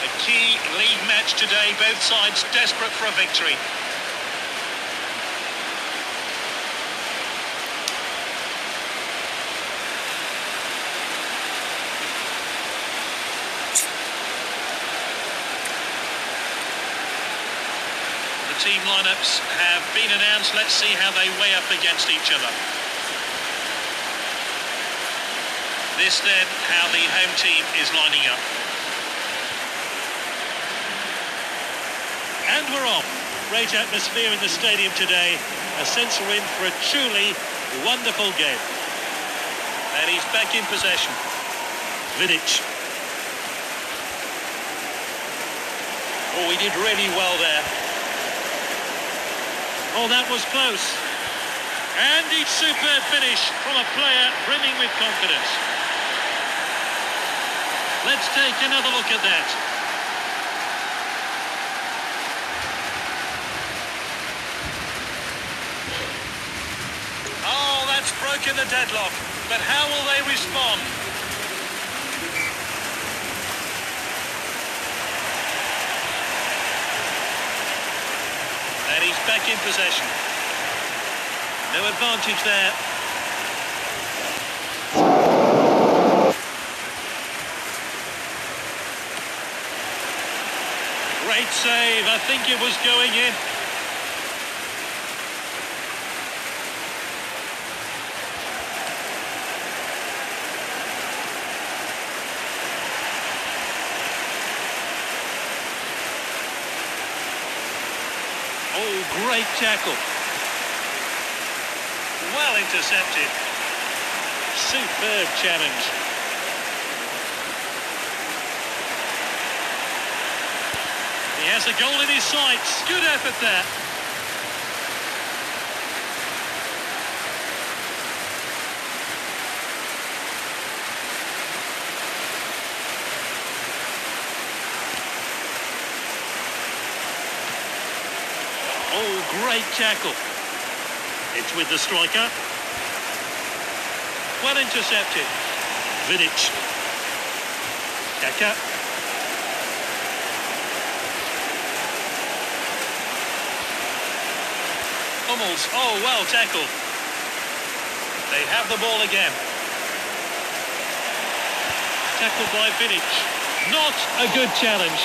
A key league match today, both sides desperate for a victory. The team lineups have been announced. Let's see how they weigh up against each other. This then, how the home team is lining up. And we're off. Great atmosphere in the stadium today. A sense we're in for a truly wonderful game. And he's back in possession. Vidic. Oh, he did really well there. Oh, that was close. And a superb finish from a player brimming with confidence. Let's take another look at that. Oh, that's broken the deadlock. But how will they respond? And he's back in possession. No advantage there. Great save. I think it was going in. Oh, great tackle. Well intercepted. Superb challenge. He has a goal in his sights. Good effort there. Oh, great tackle. It's with the striker. Well intercepted. Vidic. Kaka. Hummels. Oh, well tackled. They have the ball again. Tackled by Vidic. Not a good challenge.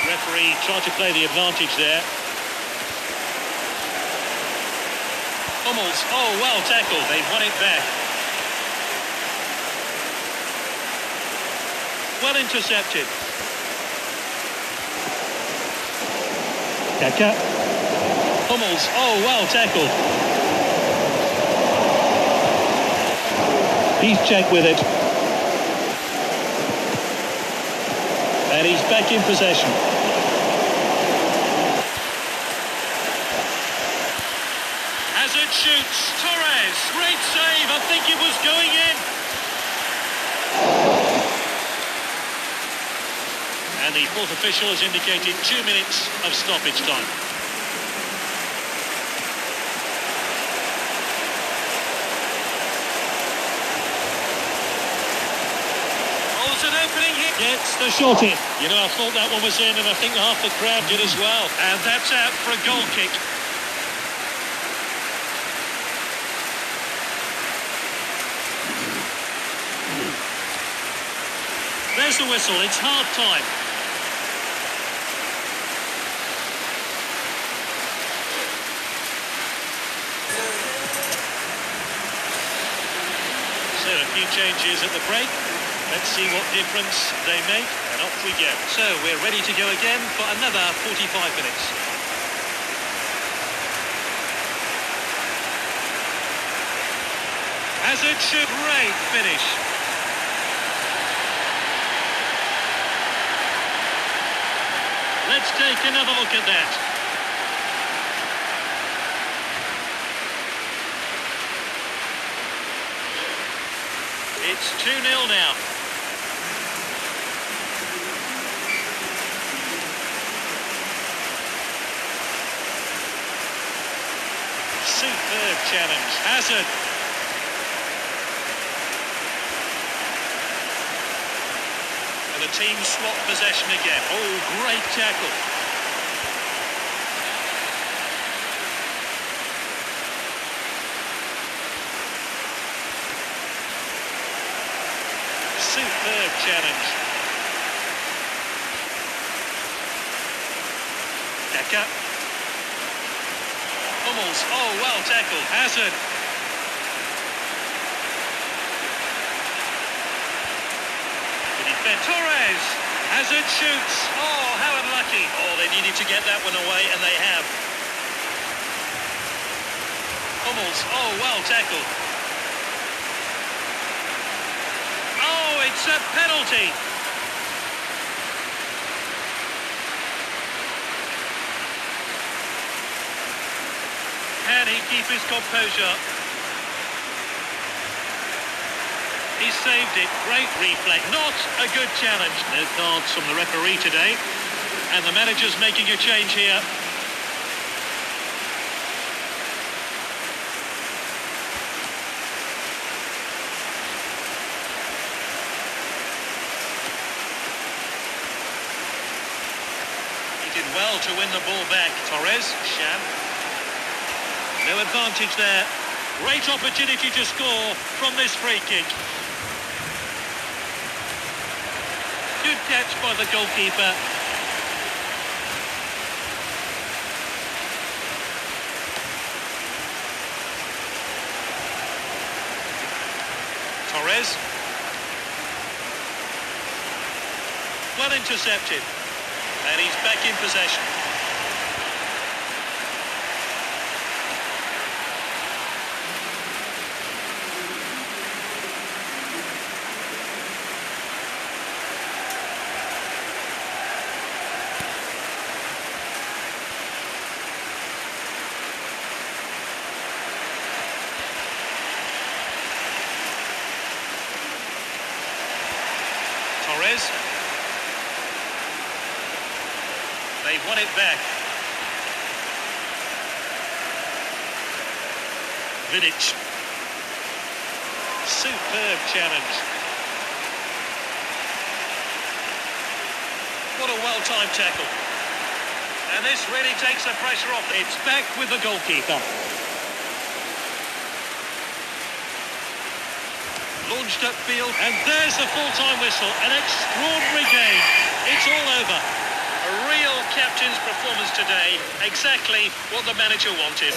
Referee tried to play the advantage there. Hummels. Oh, well tackled. They've won it back. Well intercepted. Kaka. Hummels. Oh, well tackled. He's checked with it. And he's back in possession. Hazard shoots. Torres. Great save. I think it was going in. And the fourth official has indicated 2 minutes of stoppage time. Oh, there's an opening here. Gets the shot in. You know, I thought that one was in, and I think half the crowd did as well. And that's out for a goal kick. There's the whistle. It's half time. So a few changes at the break. Let's see what difference they make, and off we go. So we're ready to go again for another 45 minutes. Hazard should. Great finish. Let's take another look at that. It's 2-0 now. Superb challenge. Hazard. And the team swap possession again. Oh, great tackle. Superb challenge. Daka. Hummels. Oh, well tackled. Hazard. The defense. Torres. Hazard shoots. Oh, how unlucky. Oh, they needed to get that one away, and they have. Hummels. Oh, well tackled. Oh, it's a penalty. Can he keep his composure? He saved it. Great reflex. Not a good challenge. No cards from the referee today. And the manager's making a change here. He did well to win the ball back. Torres. Sham. No advantage there. Great opportunity to score from this free kick. Good catch by the goalkeeper. Torres. Well intercepted. And he's back in possession. Torres. They've won it back. Vidic. Superb challenge. What a well-timed tackle. And this really takes the pressure off. It's back with the goalkeeper. Launched upfield, and there's the full-time whistle. An extraordinary game. It's all over. A real captain's performance today. Exactly what the manager wanted.